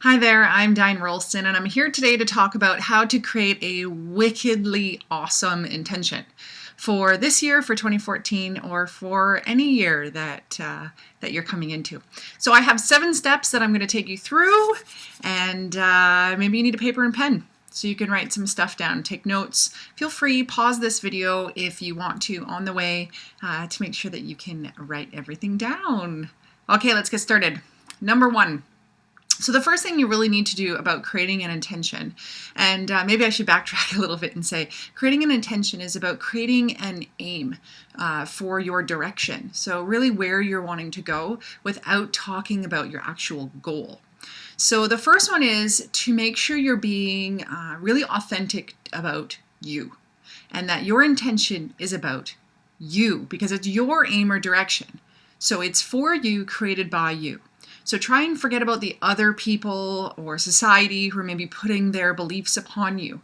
Hi there, I'm Diane Rolston, and I'm here today to talk about how to create a wickedly awesome intention for this year, for 2014, or for any year that you're coming into. So I have 7 steps that I'm going to take you through, and maybe you need a paper and pen so you can write some stuff down, take notes. Feel free, pause this video if you want to on the way to make sure that you can write everything down. Okay, let's get started. Number 1. So the first thing you really need to do about creating an intention, and maybe I should backtrack a little bit and say creating an intention is about creating an aim for your direction. So really where you're wanting to go without talking about your actual goal. So the first one is to make sure you're being really authentic about you, and that your intention is about you because it's your aim or direction. So it's for you, created by you. So try and forget about the other people or society who are maybe putting their beliefs upon you.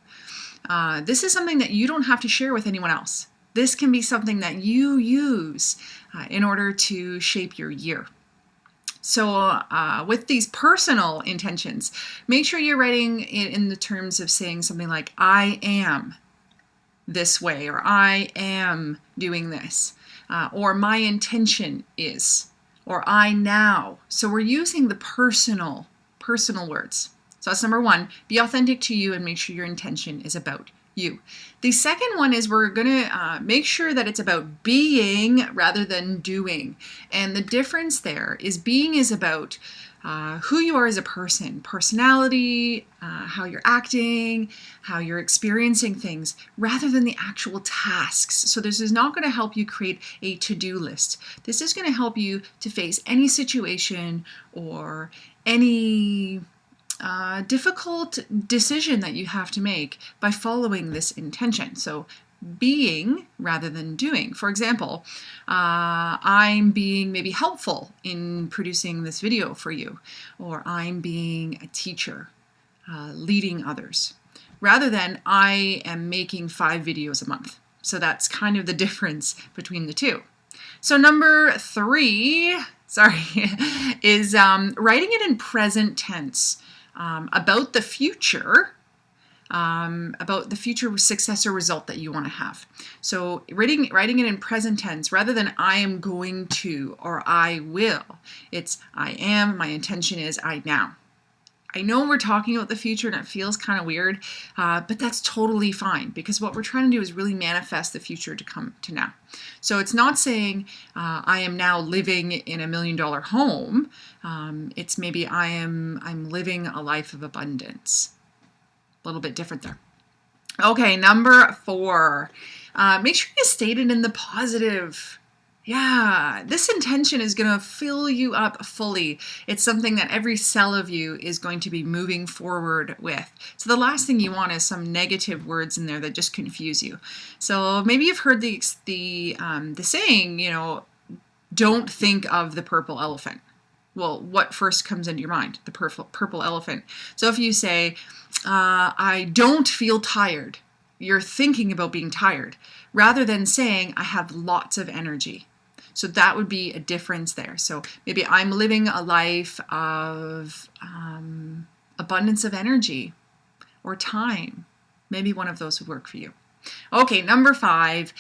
This is something that you don't have to share with anyone else. This can be something that you use in order to shape your year. So with these personal intentions, make sure you're writing it in the terms of saying something like, I am this way, or I am doing this, or my intention is, or I now. So we're using the personal words. So that's number 1. Be authentic to you and make sure your intention is about you. The second one is we're going to make sure that it's about being rather than doing. And the difference there is being is about who you are as a person, personality, how you're acting, how you're experiencing things, rather than the actual tasks. So this is not going to help you create a to-do list. This is going to help you to face any situation or any difficult decision that you have to make by following this intention. So being rather than doing. For example, I'm being maybe helpful in producing this video for you, or I'm being a teacher, leading others, rather than I am making 5 videos a month. So that's kind of the difference between the two. So number 3, is writing it in present tense about the future. About the future success or result that you want to have. So writing it in present tense rather than I am going to or I will. It's I am, my intention is I now. I know we're talking about the future and it feels kind of weird, but that's totally fine because what we're trying to do is really manifest the future to come to now. So it's not saying I am now living in $1 million home. It's maybe I'm living a life of abundance. A little bit different there. Okay, number 4. Make sure you state it in the positive. Yeah, this intention is going to fill you up fully. It's something that every cell of you is going to be moving forward with. So the last thing you want is some negative words in there that just confuse you. So maybe you've heard the saying, don't think of the purple elephant. Well, what first comes into your mind? The purple elephant. So if you say, I don't feel tired, you're thinking about being tired, rather than saying, I have lots of energy. So that would be a difference there. So maybe I'm living a life of abundance of energy or time. Maybe one of those would work for you. Okay, number 5,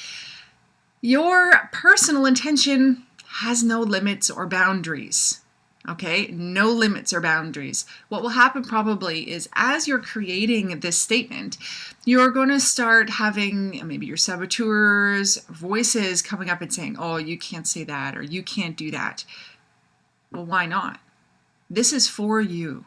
your personal intention has no limits or boundaries. Okay, no limits or boundaries. What will happen probably is as you're creating this statement, you're going to start having maybe your saboteurs, voices coming up and saying, oh, you can't say that or you can't do that. Well, why not? This is for you.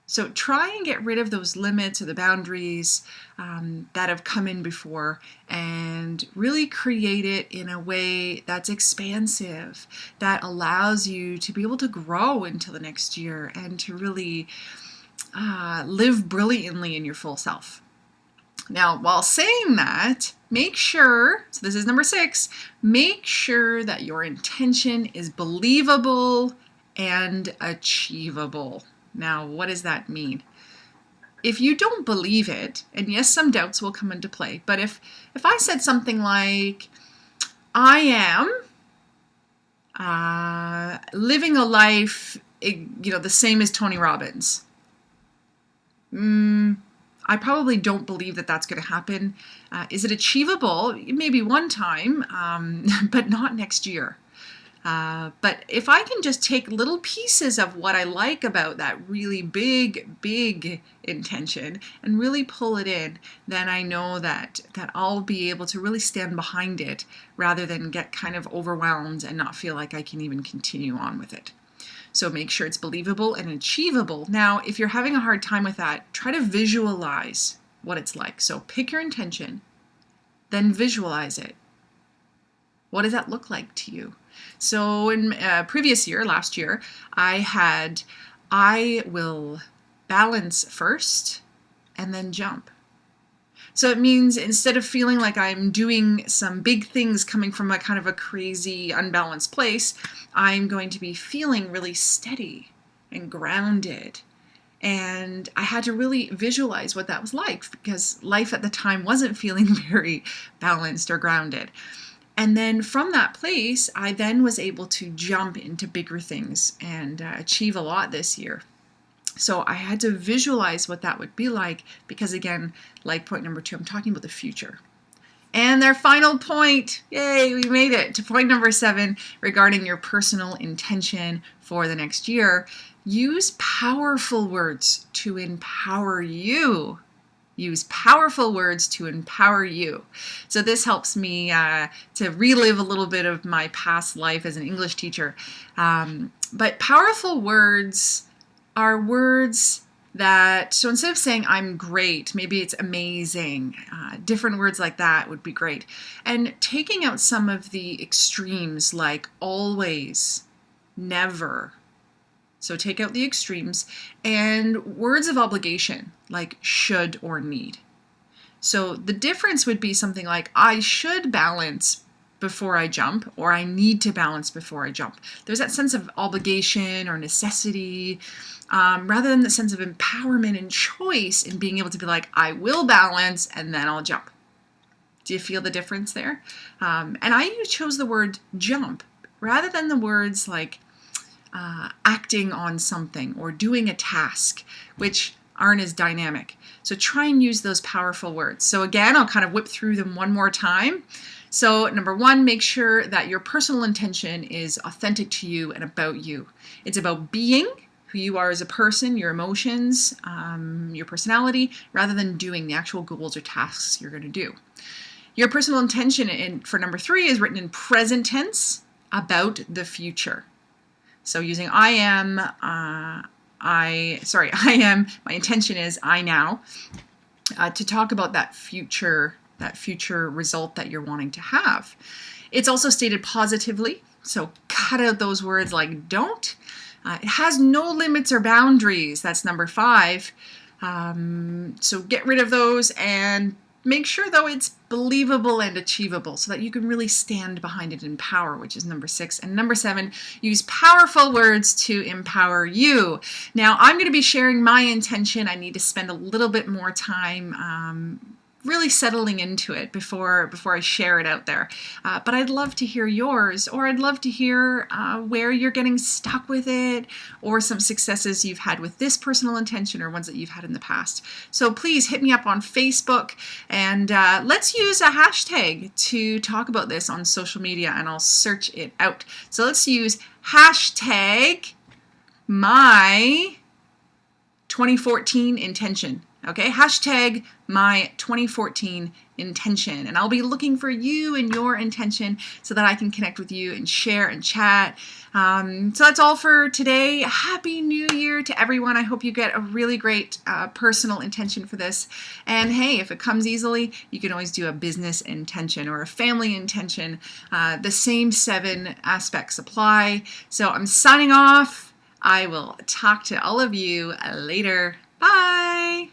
So try and get rid of those limits or the boundaries that have come in before and really create it in a way that's expansive, that allows you to be able to grow into the next year and to really live brilliantly in your full self. Now, while saying that, make sure, so this is number 6, make sure that your intention is believable and achievable. Now, what does that mean? If you don't believe it, and yes, some doubts will come into play, but if I said something like, I am living a life, the same as Tony Robbins, I probably don't believe that that's going to happen. Is it achievable? Maybe one time, but not next year. But if I can just take little pieces of what I like about that really big intention and really pull it in, then I know that I'll be able to really stand behind it rather than get kind of overwhelmed and not feel like I can even continue on with it. So make sure it's believable and achievable. Now, if you're having a hard time with that, try to visualize what it's like. So pick your intention, then visualize it. What does that look like to you? So in previous year, last year, I will balance first and then jump. So it means instead of feeling like I'm doing some big things coming from a kind of a crazy, unbalanced place, I'm going to be feeling really steady and grounded. And I had to really visualize what that was like because life at the time wasn't feeling very balanced or grounded. And then from that place, I then was able to jump into bigger things and achieve a lot this year. So I had to visualize what that would be like because, again, like point number 2, I'm talking about the future. And their final point, yay, we made it to point number 7 regarding your personal intention for the next year. Use powerful words to empower you. Use powerful words to empower you. So this helps me to relive a little bit of my past life as an English teacher. But powerful words are words that, so instead of saying I'm great, maybe it's amazing, different words like that would be great. And taking out some of the extremes like always, never. So take out the extremes and words of obligation like should or need. So the difference would be something like I should balance before I jump, or I need to balance before I jump. There's that sense of obligation or necessity, rather than the sense of empowerment and choice in being able to be like, I will balance and then I'll jump. Do you feel the difference there? And I chose the word jump rather than the words like acting on something or doing a task, which aren't as dynamic. So try and use those powerful words. So again, I'll kind of whip through them one more time. So number 1, make sure that your personal intention is authentic to you and about you. It's about being who you are as a person, your emotions, your personality, rather than doing the actual goals or tasks you're going to do. Your personal intention for number 3 is written in present tense about the future. So using I am, my intention is I now, to talk about that future result that you're wanting to have. It's also stated positively, so cut out those words like don't. It has no limits or boundaries. That's number 5. So get rid of those and make sure, though, it's believable and achievable so that you can really stand behind it in power, which is number 6. And number 7, use powerful words to empower you. Now, I'm going to be sharing my intention. I need to spend a little bit more time really settling into it before I share it out there. But I'd love to hear yours, or I'd love to hear where you're getting stuck with it, or some successes you've had with this personal intention or ones that you've had in the past. So please hit me up on Facebook, and let's use a hashtag to talk about this on social media, and I'll search it out. So let's use hashtag my 2014 intention. Okay, hashtag my 2014 intention. And I'll be looking for you and your intention so that I can connect with you and share and chat. So that's all for today. Happy New Year to everyone. I hope you get a really great personal intention for this. And hey, if it comes easily, you can always do a business intention or a family intention. The same 7 aspects apply. So I'm signing off. I will talk to all of you later. Bye.